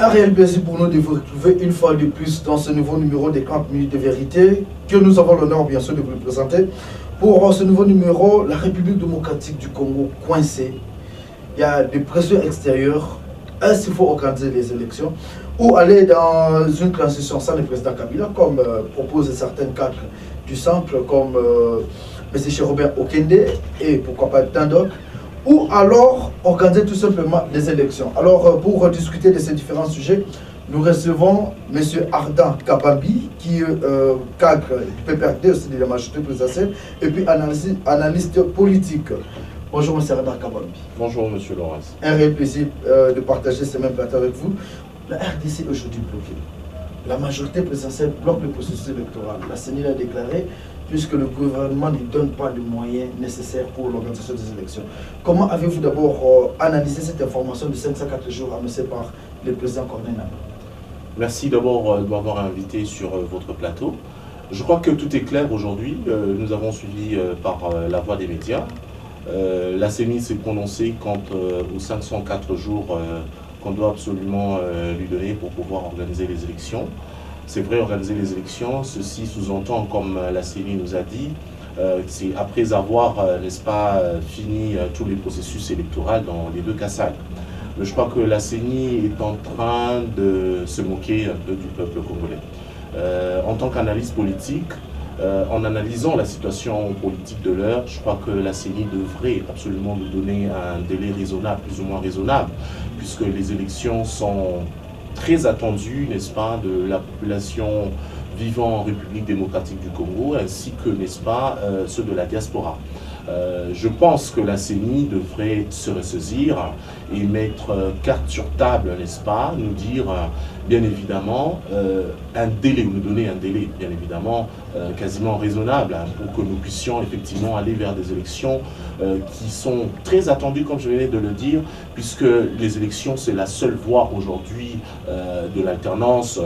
Un réel plaisir pour nous de vous retrouver une fois de plus dans ce nouveau numéro des 40 minutes de vérité que nous avons l'honneur bien sûr de vous présenter. Pour ce nouveau numéro, la République démocratique du Congo coincée. Il y a des pressions extérieures. Est-ce qu'il faut organiser les élections ou aller dans une transition sans le président Kabila comme proposent certains cadres du centre comme M. Robert Okende et pourquoi pas tant d'autres, ou alors organiser tout simplement des élections. Alors pour discuter de ces différents sujets, nous recevons M. Ardan Kabambi, qui est cadre du PPRD, aussi de la majorité présidentielle, et puis analyste politique. Bonjour M. Ardan Kabambi. Bonjour M. Laurence. Un réel plaisir de partager ce même plateau avec vous. La RDC est aujourd'hui bloquée. La majorité présidentielle bloque le processus électoral. La CENI l'a déclaré, puisque le gouvernement ne donne pas les moyens nécessaires pour l'organisation des élections. Comment avez-vous d'abord analysé cette information de 504 jours annoncée par le président Corneille Nangaa? Merci d'abord de m'avoir invité sur votre plateau. Je crois que tout est clair aujourd'hui. Nous avons suivi par la voie des médias. La CENI s'est prononcée quant aux 504 jours qu'on doit absolument lui donner pour pouvoir organiser les élections. C'est vrai, organiser les élections, ceci sous-entend, comme la CENI nous a dit, c'est après avoir, n'est-ce pas, fini tous les processus électoraux dans les deux Kassai. Mais je crois que la CENI est en train de se moquer un peu du peuple congolais. En tant qu'analyste politique, en analysant la situation politique de l'heure, je crois que la CENI devrait absolument nous donner un délai raisonnable, plus ou moins raisonnable, puisque les élections sont très attendues, n'est-ce pas, de la population vivant en République démocratique du Congo, ainsi que, n'est-ce pas, ceux de la diaspora. Je pense que la CENI devrait se ressaisir et mettre carte sur table, n'est-ce pas, nous dire bien évidemment un délai, nous donner un délai bien évidemment quasiment raisonnable pour que nous puissions effectivement aller vers des élections qui sont très attendues, comme je venais de le dire, puisque les élections c'est la seule voie aujourd'hui de l'alternance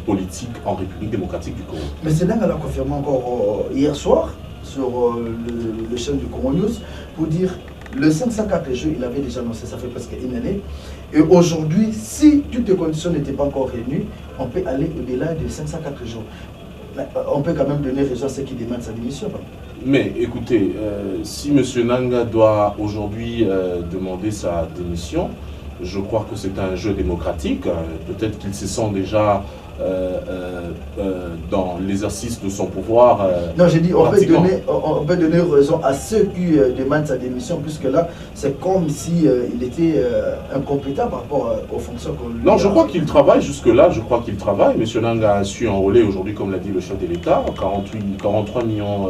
politique en République démocratique du Congo. Mais c'est dingue, elle a confirmé encore hier soir sur le chaîne du Congo News pour dire le 504 jours, il avait déjà annoncé, ça fait presque une année. Et aujourd'hui, si toutes les conditions n'étaient pas encore réunies, on peut aller au-delà de 504 jours. Mais on peut quand même donner raison à ceux qui demandent sa démission. Mais écoutez, si M. Nangaa doit aujourd'hui demander sa démission, je crois que c'est un jeu démocratique. Peut-être qu'il se sent déjà dans l'exercice de son pouvoir. Non, j'ai dit, on peut donner raison à ceux qui demandent sa démission, puisque là, c'est comme si il était incompétent par rapport aux fonctions qu'on lui Non, je crois qu'il travaille jusque-là, je crois qu'il travaille. M. Nangaa a su enrôler aujourd'hui, comme l'a dit le chef de l'État, 43 millions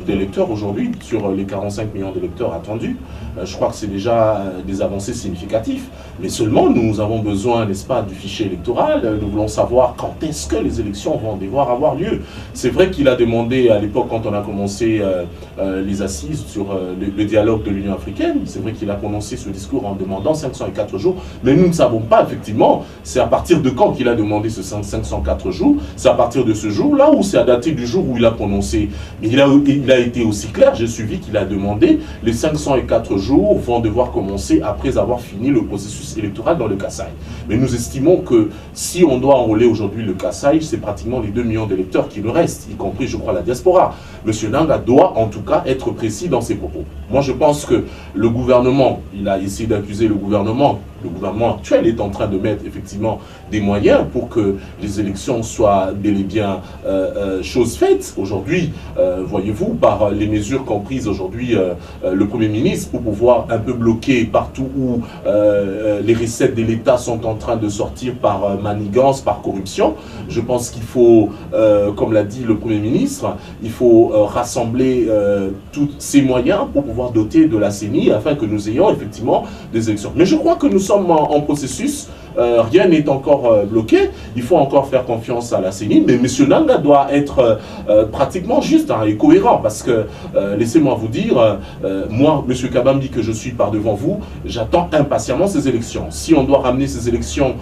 d'électeurs aujourd'hui, sur les 45 millions d'électeurs attendus. Je crois que c'est déjà des avancées significatives. Mais seulement, nous avons besoin, n'est-ce pas, du fichier électoral. Nous voulons savoir quand est-ce que les élections vont devoir avoir lieu. C'est vrai qu'il a demandé à l'époque, quand on a commencé les assises sur le dialogue de l'Union africaine, c'est vrai qu'il a prononcé ce discours en demandant 504 jours, mais nous ne savons pas effectivement, c'est à partir de quand qu'il a demandé ce 504 jours, c'est à partir de ce jour-là ou c'est à dater du jour où il a prononcé. Mais il a été aussi clair, j'ai suivi qu'il a demandé les 504 jours vont devoir commencer après avoir fini le processus électoral dans le Kassai. Mais nous estimons que si on doit enrôler aujourd'hui le Kassai, c'est pratiquement les 2 millions d'électeurs qui nous restent, y compris, je crois, la diaspora. M. Nangaa doit, en tout cas, être précis dans ses propos. Moi, je pense que le gouvernement, il a essayé d'accuser le gouvernement actuel est en train de mettre, effectivement, des moyens pour que les élections soient bel et bien chose faite. Aujourd'hui, voyez-vous, par les mesures qu'ont prises aujourd'hui le Premier ministre pour pouvoir un peu bloquer partout où les recettes de l'État sont en train de sortir par manigance, par corruption. Je pense qu'il faut, comme l'a dit le Premier ministre, il faut rassembler tous ces moyens pour pouvoir doter de la CENI afin que nous ayons effectivement des élections. Mais je crois que nous sommes en processus, rien n'est encore bloqué, il faut encore faire confiance à la CENI, mais M. Nangaa doit être pratiquement juste et cohérent, parce que, laissez-moi vous dire, moi, M. Kabambi, que je suis par devant vous, j'attends impatiemment ces élections. Si on doit ramener ces élections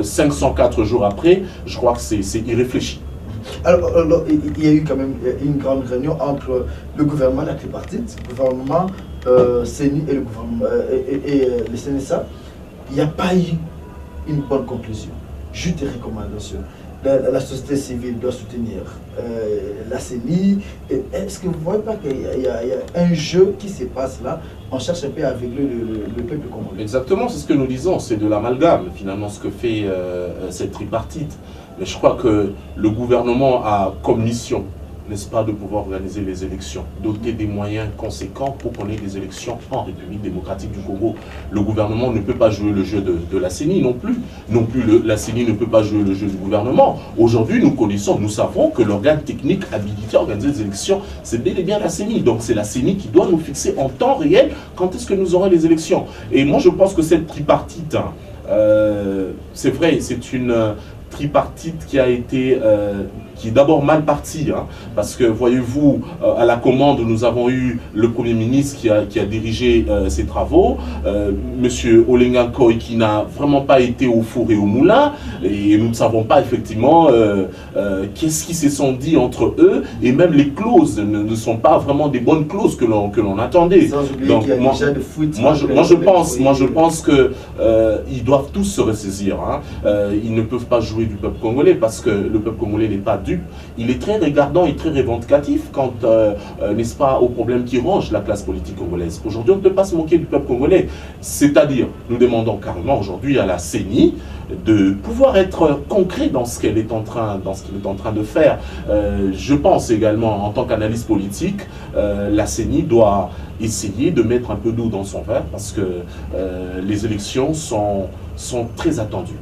504 jours après, je crois que c'est irréfléchi. Alors, il y a eu quand même une grande réunion entre le gouvernement, la tripartite, le gouvernement, CENI et le gouvernement et le CNSA. Il n'y a pas eu une bonne conclusion. Juste des recommandations. La société civile doit soutenir la CENI. Est-ce que vous ne voyez pas qu'il y a un jeu qui se passe là? On cherche un peu à aveugler le peuple congolais. Exactement, c'est ce que nous disons, c'est de l'amalgame finalement ce que fait cette tripartite. Mais je crois que le gouvernement a comme mission, n'est-ce pas, de pouvoir organiser les élections, doter des moyens conséquents pour qu'on ait des élections en République démocratique du Congo. Le gouvernement ne peut pas jouer le jeu de la CENI non plus. La CENI ne peut pas jouer le jeu du gouvernement. Aujourd'hui, nous savons que l'organe technique habilité à organiser des élections, c'est bel et bien la CENI. Donc c'est la CENI qui doit nous fixer en temps réel quand est-ce que nous aurons les élections. Et moi, je pense que cette tripartite, c'est vrai, c'est une tripartite qui a été qui est d'abord mal partie, hein, parce que voyez-vous, à la commande, nous avons eu le Premier ministre qui a dirigé ces travaux, Monsieur Olenga Nkoy qui n'a vraiment pas été au four et au moulin, et nous ne savons pas effectivement qu'est-ce qui se sont dit entre eux, et même les clauses ne sont pas vraiment des bonnes clauses que l'on attendait. Donc moi je pense que ils doivent tous se ressaisir, hein. Ils ne peuvent pas jouer du peuple congolais parce que le peuple congolais n'est pas dupe. Il est très regardant et très revendicatif quant, n'est-ce pas, aux problèmes qui rongent la classe politique congolaise. Aujourd'hui, on ne peut pas se moquer du peuple congolais. C'est-à-dire, nous demandons carrément aujourd'hui à la CENI de pouvoir être concret dans ce qu'elle est en train, de faire. Je pense également, en tant qu'analyste politique, la CENI doit essayer de mettre un peu d'eau dans son verre parce que les élections sont très attendues.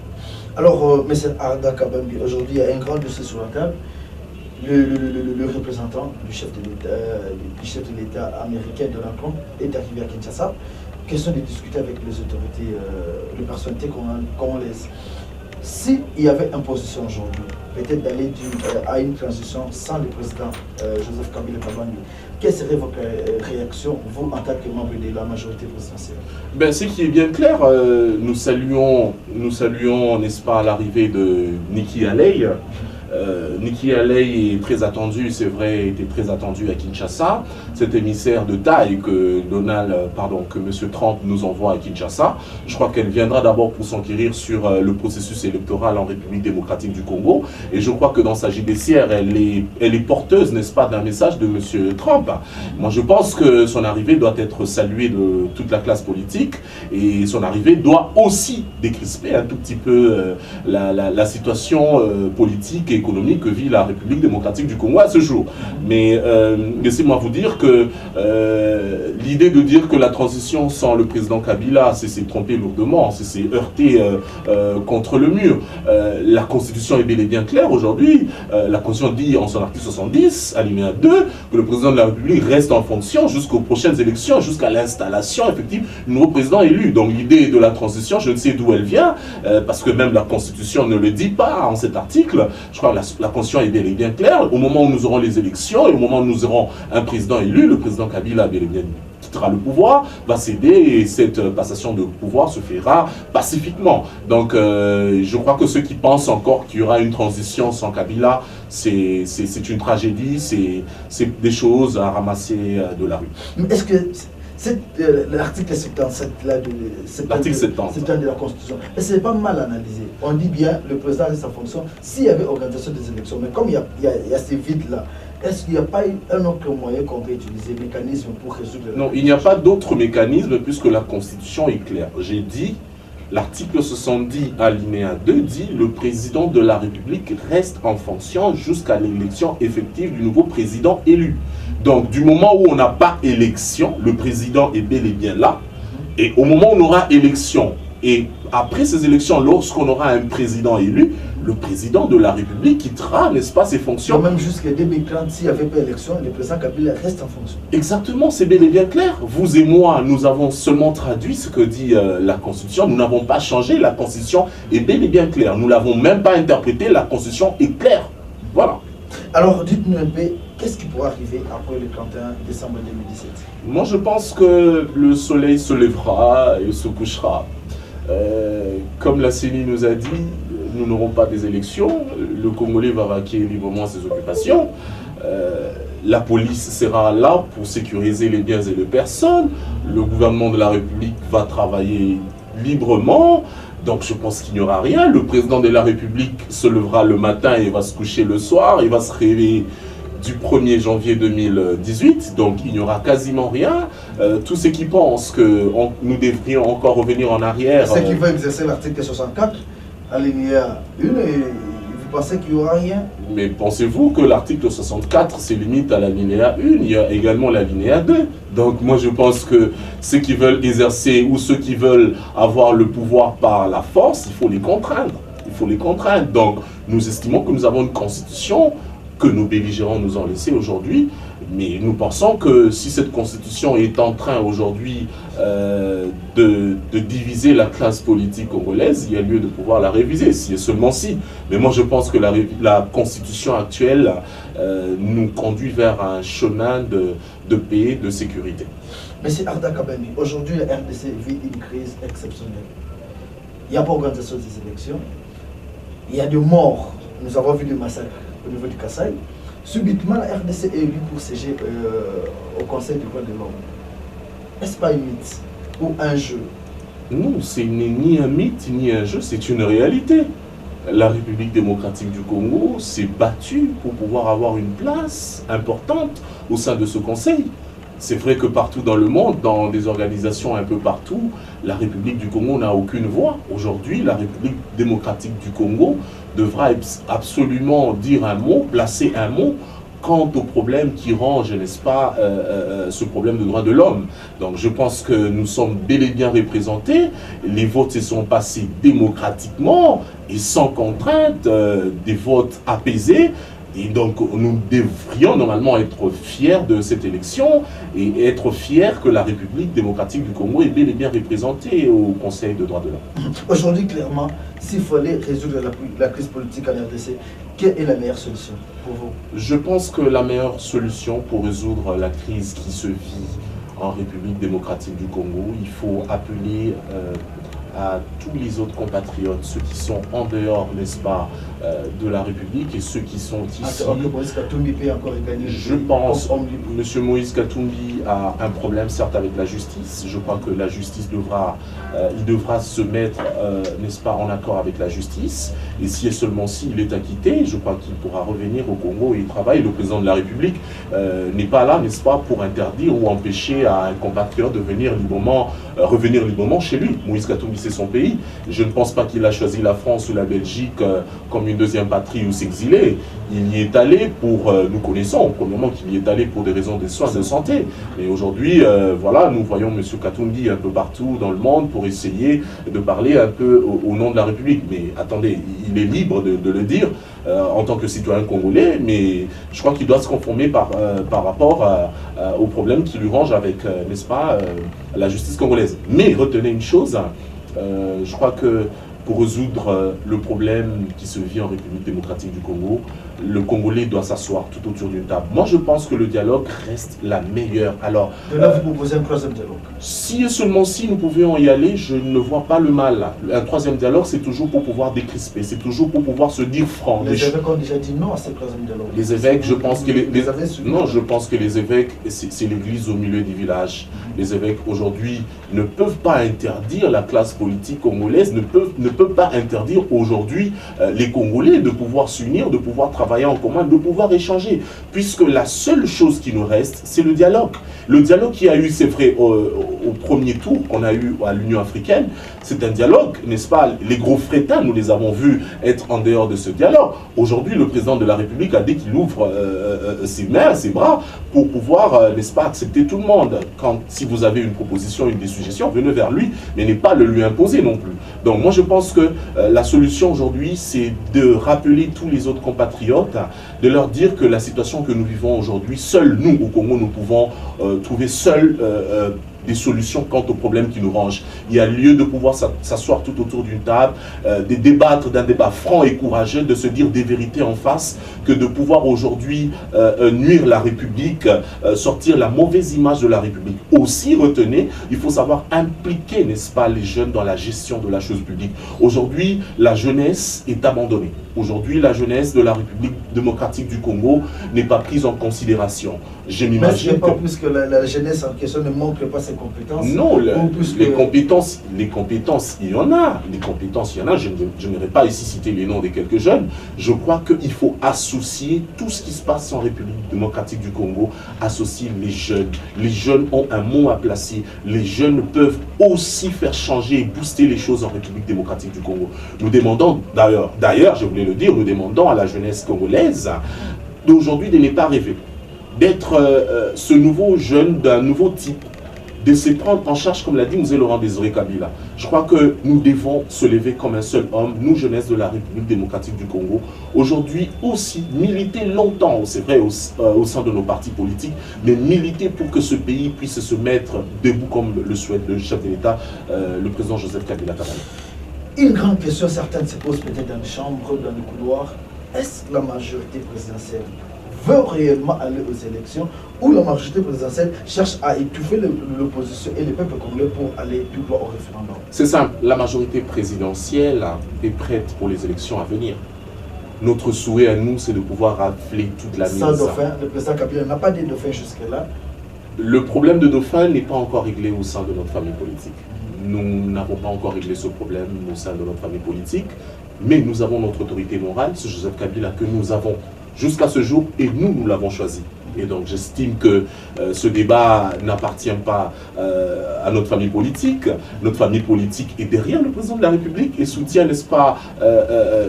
Alors, M. Arda Kabambi, aujourd'hui, il y a un grand dossier sur la table. Le représentant du chef de l'État américain, Donald Trump, est arrivé à Kinshasa. Question de discuter avec les autorités, les personnalités congolaises. S'il y avait une position aujourd'hui, peut-être d'aller à une transition sans le président Joseph Kabila Kabange, quelle serait votre réaction, vous, en tant que membre de la majorité présidentielle? Ben, ce qui est bien clair, nous saluons, n'est-ce pas, l'arrivée de Nikki Haley. Nikki Haley est très attendu, c'est vrai, était très attendu à Kinshasa. Cet émissaire de taille que M. Trump nous envoie à Kinshasa, je crois qu'elle viendra d'abord pour s'enquérir sur le processus électoral en République démocratique du Congo. Et je crois que dans sa judiciaire, elle est porteuse, n'est-ce pas, d'un message de M. Trump. Moi, je pense que son arrivée doit être saluée de toute la classe politique et son arrivée doit aussi décrisper un tout petit peu la situation politique et économique que vit la République démocratique du Congo à ce jour. Mais laissez-moi vous dire que l'idée de dire que la transition sans le président Kabila, c'est s'est trompé lourdement, c'est s'est heurté contre le mur. La Constitution est bel et bien claire aujourd'hui. La Constitution dit en son article 70, alinéa 2, que le président de la République reste en fonction jusqu'aux prochaines élections, jusqu'à l'installation effective du nouveau président élu. Donc l'idée de la transition, je ne sais d'où elle vient, parce que même la Constitution ne le dit pas en cet article. Je crois que la Constitution est bel et bien claire. Au moment où nous aurons les élections et au moment où nous aurons un président élu, le président Kabila bel et bien quittera le pouvoir, va céder et cette passation de pouvoir se fera pacifiquement. Donc je crois que ceux qui pensent encore qu'il y aura une transition sans Kabila, c'est une tragédie, c'est des choses à ramasser de la rue. Est-ce que l'article 77 de la Constitution, ce n'est pas mal analysé. On dit bien le président de sa fonction s'il y avait organisation des élections, mais comme il y a ces vides-là, est-ce qu'il n'y a pas un autre moyen qu'on peut utiliser, mécanisme pour résoudre? Non, il n'y a pas d'autre mécanisme puisque la Constitution est claire. J'ai dit, l'article 70 alinéa 2 dit le président de la République reste en fonction jusqu'à l'élection effective du nouveau président élu. Donc du moment où on n'a pas élection, le président est bel et bien là. Et au moment où on aura élection, et après ces élections, lorsqu'on aura un président élu, le président de la République quittera, n'est-ce pas, ses fonctions. Donc même jusqu'à 2030, s'il n'y avait pas élection, le président Kabila reste en fonction. Exactement, c'est bel et bien clair. Vous et moi, nous avons seulement traduit ce que dit la Constitution. Nous n'avons pas changé, la Constitution est bel et bien claire. Nous ne l'avons même pas interprétée, la Constitution est claire. Voilà. Alors dites-nous un peu, qu'est-ce qui pourra arriver après le 31 décembre 2017? Moi je pense que le soleil se lèvera et se couchera. Comme la CENI nous a dit, nous n'aurons pas des élections, le Congolais va vaquer librement ses occupations, la police sera là pour sécuriser les biens et les personnes, le gouvernement de la République va travailler librement, Donc je pense qu'il n'y aura rien. Le président de la République se lèvera le matin et va se coucher le soir. Il va se réveiller du 1er janvier 2018. Donc il n'y aura quasiment rien. Tous ceux qui pensent que nous devrions encore revenir en arrière... Ceux qui veulent exercer l'article 64, alinéa 1, et vous pensez qu'il n'y aura rien? Mais pensez-vous que l'article 64 se limite à l'alinéa 1? Il y a également l'alinéa 2. Donc moi je pense que ceux qui veulent exercer ou ceux qui veulent avoir le pouvoir par la force, il faut les contraindre. Il faut les contraindre. Donc nous estimons que nous avons une constitution que nos belligérants nous ont laissée aujourd'hui. Mais nous pensons que si cette constitution est en train aujourd'hui de diviser la classe politique congolaise, il y a lieu de pouvoir la réviser, si et seulement si. Mais moi je pense que la constitution actuelle nous conduit vers un chemin de paix, de sécurité. Monsieur Arda Kabani, aujourd'hui la RDC vit une crise exceptionnelle. Il n'y a pas d'organisation des élections, il y a des morts, nous avons vu des massacres au niveau du Kasaï. Subitement, la RDC est élue pour siéger au Conseil des droits de l'homme. Est-ce pas un mythe ou un jeu? Non, ce n'est ni un mythe ni un jeu, c'est une réalité. La République démocratique du Congo s'est battue pour pouvoir avoir une place importante au sein de ce Conseil. C'est vrai que partout dans le monde, dans des organisations un peu partout, la République du Congo n'a aucune voix. Aujourd'hui, la République démocratique du Congo devra absolument dire un mot, placer un mot quant au problème qui range, n'est-ce pas, ce problème de droits de l'homme. Donc je pense que nous sommes bel et bien représentés, les votes se sont passés démocratiquement et sans contrainte, des votes apaisés. Et donc, nous devrions normalement être fiers de cette élection et être fiers que la République démocratique du Congo est bel et bien représentée au Conseil des droits de l'homme. Aujourd'hui, clairement, s'il fallait résoudre la crise politique en RDC, quelle est la meilleure solution pour vous? Je pense que la meilleure solution pour résoudre la crise qui se vit en République démocratique du Congo, il faut appeler à tous les autres compatriotes, ceux qui sont en dehors, n'est-ce pas, de la République et ceux qui sont ici. Je pense que M. Moïse Katumbi a un problème, certes, avec la justice. Je crois que la justice il devra se mettre, n'est-ce pas, en accord avec la justice. Et si et seulement s'il est acquitté, je crois qu'il pourra revenir au Congo et y travailler. Le président de la République n'est pas là, n'est-ce pas, pour interdire ou empêcher à un compatriote de venir revenir librement chez lui. Moïse Katumbi, c'est son pays. Je ne pense pas qu'il a choisi la France ou la Belgique comme une deuxième patrie où s'exiler. Il y est allé pour, nous connaissons, premièrement qu'il y est allé pour des raisons de soins de santé. Mais aujourd'hui, voilà, nous voyons M. Katumbi un peu partout dans le monde pour essayer de parler un peu au nom de la République. Mais attendez, il est libre de le dire en tant que citoyen congolais, mais je crois qu'il doit se conformer par rapport aux problèmes qui lui rangent avec, n'est-ce pas, la justice congolaise. Mais retenez une chose, je crois que pour résoudre le problème qui se vit en République démocratique du Congo, le Congolais doit s'asseoir tout autour d'une table. Moi, je pense que le dialogue reste la meilleure. Alors, de là, vous proposez un troisième dialogue? Si et seulement si nous pouvions y aller, je ne vois pas le mal. Un troisième dialogue, c'est toujours pour pouvoir décrisper, c'est toujours pour pouvoir se dire franc. Les évêques ont déjà dit non à ce troisième dialogue. Les évêques, je pense que non, je pense que les évêques, c'est l'église au milieu des villages. Les évêques, aujourd'hui, ne peuvent pas interdire la classe politique congolaise, ne peuvent pas interdire aujourd'hui les Congolais de pouvoir s'unir, de pouvoir travailler en commun, de pouvoir échanger. Puisque la seule chose qui nous reste, c'est le dialogue. Le dialogue qui a eu, c'est vrai, au premier tour qu'on a eu à l'Union africaine, c'est un dialogue, n'est-ce pas? Les gros frétins, nous les avons vus être en dehors de ce dialogue. Aujourd'hui, le président de la République a dit qu'il ouvre ses mains, ses bras, pour pouvoir, n'est-ce pas, accepter tout le monde. Si vous avez une proposition, une des suggestions, venez vers lui, mais n'est pas le lui imposer non plus. Donc moi, je pense que la solution aujourd'hui, c'est de rappeler tous les autres compatriotes, de leur dire que la situation que nous vivons aujourd'hui, seuls nous, au Congo, nous pouvons trouver seuls des solutions quant aux problèmes qui nous rangent. Il y a lieu de pouvoir s'asseoir tout autour d'une table, de débattre d'un débat franc et courageux, de se dire des vérités en face, que de pouvoir aujourd'hui nuire la République, sortir la mauvaise image de la République. Aussi, retenez, il faut savoir impliquer, n'est-ce pas, les jeunes dans la gestion de la chose publique. Aujourd'hui, la jeunesse est abandonnée. Aujourd'hui, la jeunesse de la République démocratique du Congo n'est pas prise en considération. Je m'imagine pas plus que la jeunesse en question ne montre pas ce ses compétences? Non, les compétences, il y en a. Les compétences, il y en a. Je n'irai pas ici citer les noms des quelques jeunes. Je crois qu'il faut associer tout ce qui se passe en République démocratique du Congo, associer les jeunes. Les jeunes ont un mot à placer. Les jeunes peuvent aussi faire changer et booster les choses en République démocratique du Congo. Nous demandons, d'ailleurs, je voulais le dire, nous demandons à la jeunesse congolaise d'aujourd'hui de ne pas rêver, d'être ce nouveau jeune d'un nouveau type, de se prendre en charge, comme l'a dit M. Laurent Désiré Kabila. Je crois que nous devons se lever comme un seul homme, nous, jeunesse de la République démocratique du Congo. Aujourd'hui aussi, militer longtemps, c'est vrai, au sein de nos partis politiques, mais militer pour que ce pays puisse se mettre debout comme le souhaite le chef de l'État, le président Joseph Kabila. Une grande question, certaines se posent peut-être dans les chambres, dans les couloirs. Est-ce que la majorité présidentielle veut réellement aller aux élections ou la majorité présidentielle cherche à étouffer l'opposition et le peuple congolais pour aller tout droit au référendum? C'est simple, la majorité présidentielle est prête pour les élections à venir. Notre souhait à nous, c'est de pouvoir rafler toute la mise. Sans dauphin, le président Kabila n'a pas de dauphin jusque-là. Le problème de dauphin n'est pas encore réglé au sein de notre famille politique. Nous n'avons pas encore réglé ce problème au sein de notre famille politique, mais nous avons notre autorité morale, c'est Joseph Kabila que nous avons jusqu'à ce jour, et nous l'avons choisi. Et donc j'estime que ce débat n'appartient pas à notre famille politique. Notre famille politique est derrière le président de la République et soutient, n'est-ce pas,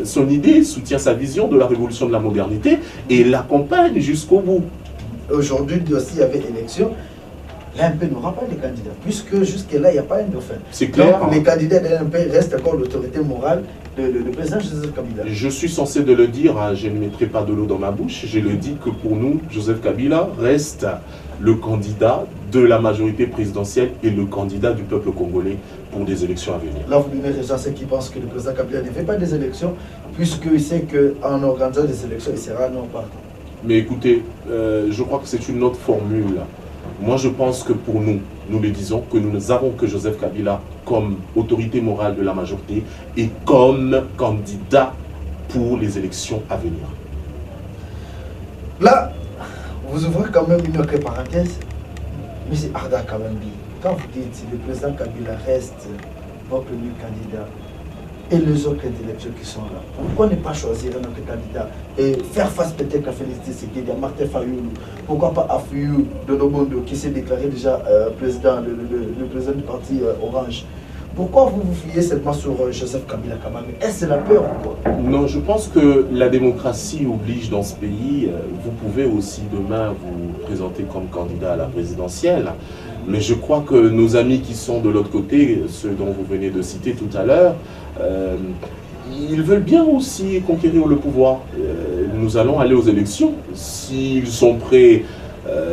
son idée, soutient sa vision de la révolution de la modernité et l'accompagne jusqu'au bout. Aujourd'hui, aussi, il y avait élection. L'AMP n'aura pas de candidats, puisque jusque-là, il n'y a pas un dauphin. C'est clair. Donc, les candidats de l'AMP restent encore l'autorité morale de président Joseph Kabila. Je suis censé de le dire, hein, je ne mettrai pas de l'eau dans ma bouche, je le dis que pour nous, Joseph Kabila reste le candidat de la majorité présidentielle et le candidat du peuple congolais pour des élections à venir. Là, vous donnez raison à ceux qui pensent que le président Kabila ne fait pas des élections, puisqu'il sait qu'en organisant des élections, il sera non partant. Mais écoutez, je crois que c'est une autre formule. Moi, je pense que pour nous, nous le disons, que nous avons que Joseph Kabila comme autorité morale de la majorité et comme candidat pour les élections à venir. Là, vous ouvrez quand même une autre parenthèse. M. Arda Kavambi, quand vous dites que le président Kabila reste votre premier candidat et les autres intellectuels qui sont là, pourquoi ne pas choisir un autre candidat et faire face peut-être à Félix Tshisekedi, à Martin Fayoulou, pourquoi pas à Fuyou de Nobondo qui s'est déclaré déjà président, le président du parti Orange? Pourquoi vous vous fiez seulement sur Joseph Kabila Kabange? Est-ce la peur ou quoi? Non, je pense que la démocratie oblige dans ce pays. Vous pouvez aussi demain vous présenter comme candidat à la présidentielle. Mais je crois que nos amis qui sont de l'autre côté, ceux dont vous venez de citer tout à l'heure, ils veulent bien aussi conquérir le pouvoir. Nous allons aller aux élections. S'ils sont prêts,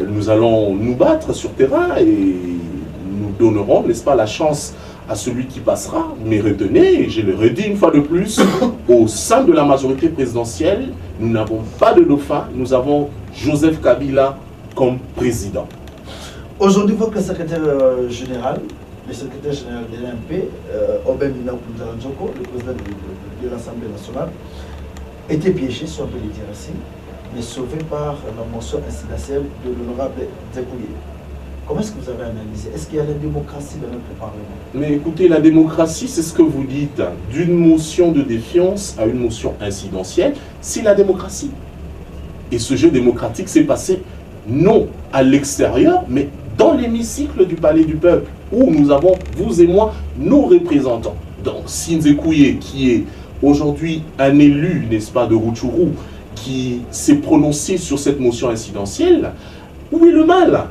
nous allons nous battre sur terrain et nous donnerons, n'est-ce pas, la chance à celui qui passera. Mais retenez, je le redis une fois de plus, au sein de la majorité présidentielle, nous n'avons pas de dauphin, nous avons Joseph Kabila comme président. Aujourd'hui, votre secrétaire général, le secrétaire général de l'AMP, Obem Minaoudjanjoko, le président de l'Assemblée nationale, était piégé, si on peut le dire ainsi, mais sauvé par la motion incidentielle de l'honorable Zekouye. Comment est-ce que vous avez analysé? Est-ce qu'il y a la démocratie dans notre Parlement? Mais écoutez, la démocratie, c'est ce que vous dites. D'une motion de défiance à une motion incidentielle, c'est la démocratie. Et ce jeu démocratique s'est passé non à l'extérieur, mais dans l'hémicycle du Palais du Peuple, où nous avons, vous et moi, nos représentants. Donc, Sinzekouye, qui est aujourd'hui un élu, n'est-ce pas, de Rutshuru, qui s'est prononcé sur cette motion incidentielle, où est le mal?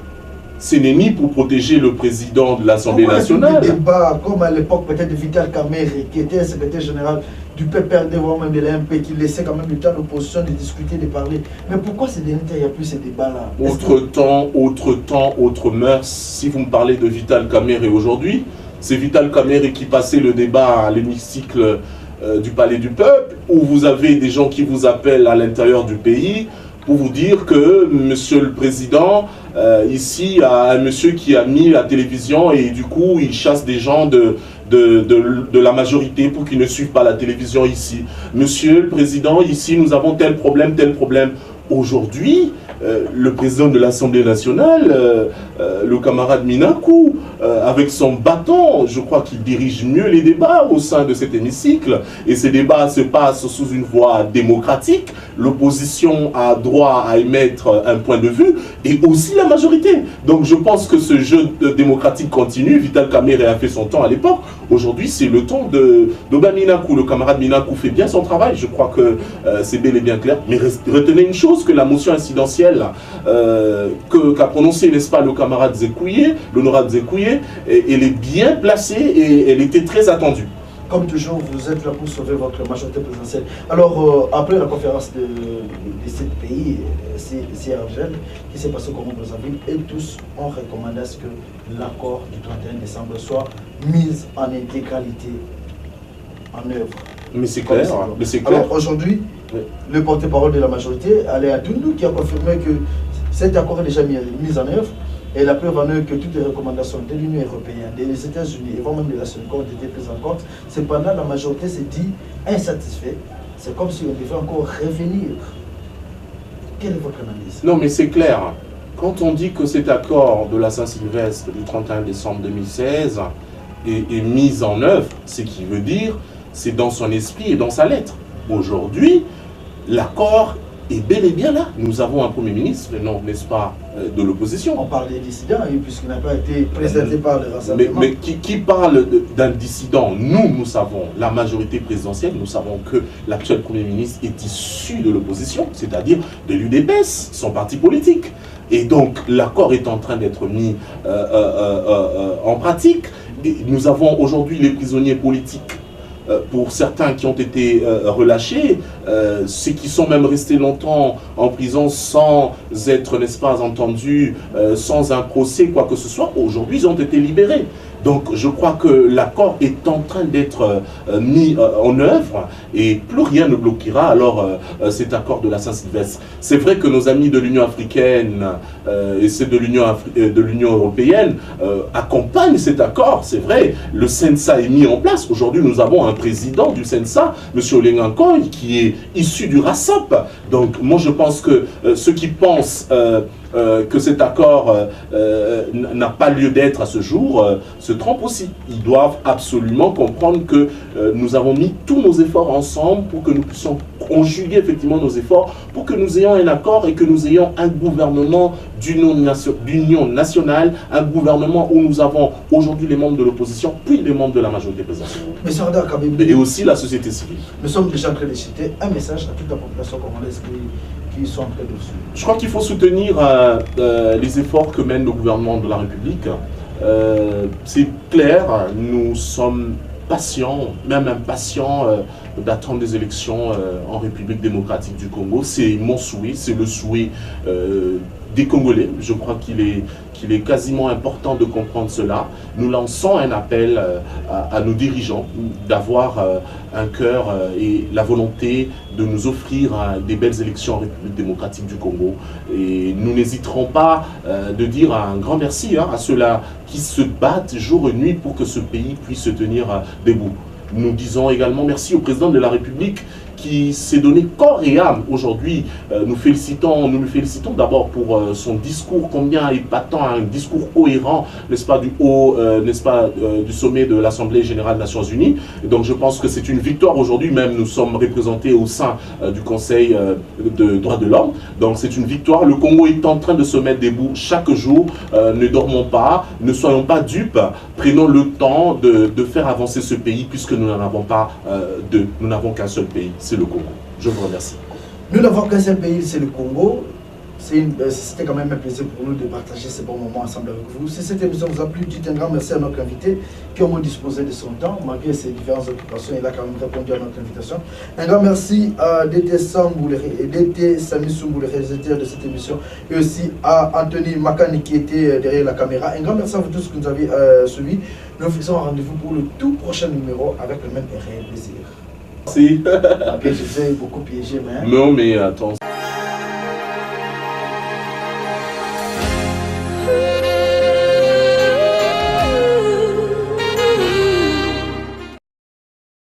Ce n'est ni pour protéger le président de l'Assemblée nationale. Des débats, comme à l'époque peut-être de Vital Kamerhe, qui était secrétaire général du PPRD, voire même de l'AMP, qui laissait quand même du temps à l'opposition de discuter, de parler. Mais pourquoi ces derniers temps, il n'y a plus ces débats-là? Autre temps, autre mœurs. Si vous me parlez de Vital Kamerhe aujourd'hui, c'est Vital Kamerhe qui passait le débat à l'hémicycle du Palais du Peuple, où vous avez des gens qui vous appellent à l'intérieur du pays pour vous dire que, monsieur le président, ici, il y a un monsieur qui a mis la télévision et du coup, il chasse des gens de la majorité pour qu'ils ne suivent pas la télévision ici. Monsieur le président, ici, nous avons tel problème, tel problème. Aujourd'hui, le président de l'Assemblée nationale, le camarade Minakou, avec son bâton. Je crois qu'il dirige mieux les débats au sein de cet hémicycle. Et ces débats se passent sous une voie démocratique. L'opposition a droit à émettre un point de vue et aussi la majorité. Donc je pense que ce jeu démocratique continue. Vital Kamerhe a fait son temps à l'époque. Aujourd'hui, c'est le temps d'Oba Minakou. Le camarade Minakou fait bien son travail. Je crois que c'est bel et bien clair. Mais retenez une chose, que la motion incidentielle qu'a prononcée, n'est-ce pas, le camarade Zekouye, l'honorable Zekouye, elle est bien placée et elle était très attendue. Comme toujours, vous êtes là pour sauver votre majorité présidentielle. Alors, après la conférence de 7 pays, CRGL, qui s'est passée au Congo-Brazzaville, et tous ont recommandé à ce que l'accord du 31 décembre soit mis en intégralité en œuvre. Mais c'est clair, mais c'est clair. Alors, aujourd'hui, oui, le porte-parole de la majorité, Aléa Toundou, qui a confirmé que cet accord est déjà mis en œuvre. Et la preuve en est que toutes les recommandations de l'Union européenne, des États-Unis et même de la Suède ont été prises en compte. Cependant, la majorité s'est dit insatisfaite. C'est comme si on devait encore revenir. Quelle est votre analyse? Non, mais c'est clair. Quand on dit que cet accord de la Saint-Sylvestre du 31 décembre 2016 est mis en œuvre, ce qui veut dire, c'est dans son esprit et dans sa lettre. Aujourd'hui, l'accord est bel et bien là. Nous avons un Premier ministre, non, n'est-ce pas, de l'opposition. On parle des dissidents, puisqu'il n'a pas été présenté par le rassemblement. Mais qui parle d'un dissident? Nous savons, la majorité présidentielle, nous savons que l'actuel Premier ministre est issu de l'opposition, c'est-à-dire de l'UDPS, son parti politique. Et donc, l'accord est en train d'être mis en pratique. Nous avons aujourd'hui les prisonniers politiques, pour certains qui ont été relâchés, ceux qui sont même restés longtemps en prison sans être, n'est-ce pas, entendus, sans un procès, quoi que ce soit, aujourd'hui ils ont été libérés. Donc je crois que l'accord est en train d'être mis en œuvre et plus rien ne bloquera alors cet accord de la Saint-Sylvestre. C'est vrai que nos amis de l'Union africaine et ceux de l'Union européenne accompagnent cet accord, c'est vrai. Le CENSA est mis en place. Aujourd'hui nous avons un président du CENSA, M. Olengankoy, qui est issu du RASOP. Donc moi je pense que ceux qui pensent que cet accord n'a pas lieu d'être à ce jour, se trompent aussi. Ils doivent absolument comprendre que nous avons mis tous nos efforts ensemble pour que nous puissions conjuguer effectivement nos efforts, pour que nous ayons un accord et que nous ayons un gouvernement d'union nationale, un gouvernement où nous avons aujourd'hui les membres de l'opposition, puis les membres de la majorité présidentielle. Et aussi la société civile. Nous sommes déjà en train de citer un message à toute la population congolaise qui sont en train de suivre. Je crois qu'il faut soutenir les efforts que mène le gouvernement de la République. C'est clair, nous sommes patients, même impatients d'attendre des élections en République démocratique du Congo. C'est mon souhait, c'est le souhait des Congolais. Je crois qu'il est quasiment important de comprendre cela. Nous lançons un appel à nos dirigeants d'avoir un cœur et la volonté de nous offrir des belles élections en République démocratique du Congo. Et nous n'hésiterons pas de dire un grand merci à ceux-là qui se battent jour et nuit pour que ce pays puisse se tenir debout. Nous disons également merci au président de la République qui s'est donné corps et âme aujourd'hui. Nous le félicitons d'abord pour son discours combien épatant, un discours cohérent, n'est-ce pas, du sommet de l'Assemblée Générale des Nations Unies. Et donc je pense que c'est une victoire aujourd'hui, même nous sommes représentés au sein du Conseil de droits de l'homme. Donc c'est une victoire. Le Congo est en train de se mettre debout chaque jour. Ne dormons pas, ne soyons pas dupes. Prenons le temps de faire avancer ce pays puisque nous n'en avons pas deux. Nous n'avons qu'un seul pays. C'est le Congo. Je vous remercie. Nous n'avons qu'un seul pays, c'est le Congo. C'était quand même un plaisir pour nous de partager ces bons moments ensemble avec vous. Si cette émission vous a plu, dites un grand merci à notre invité qui a au moins disposé de son temps, malgré ses différentes occupations. Il a quand même répondu à notre invitation. Un grand merci à DT Sami Soumbou, le réalisateur de cette émission, et aussi à Anthony Makani qui était derrière la caméra. Un grand merci à vous tous qui nous avez suivis. Nous vous fixons un rendez-vous pour le tout prochain numéro avec le même réel plaisir. Merci. Ok, je sais beaucoup piégé, mais... Non, mais attends.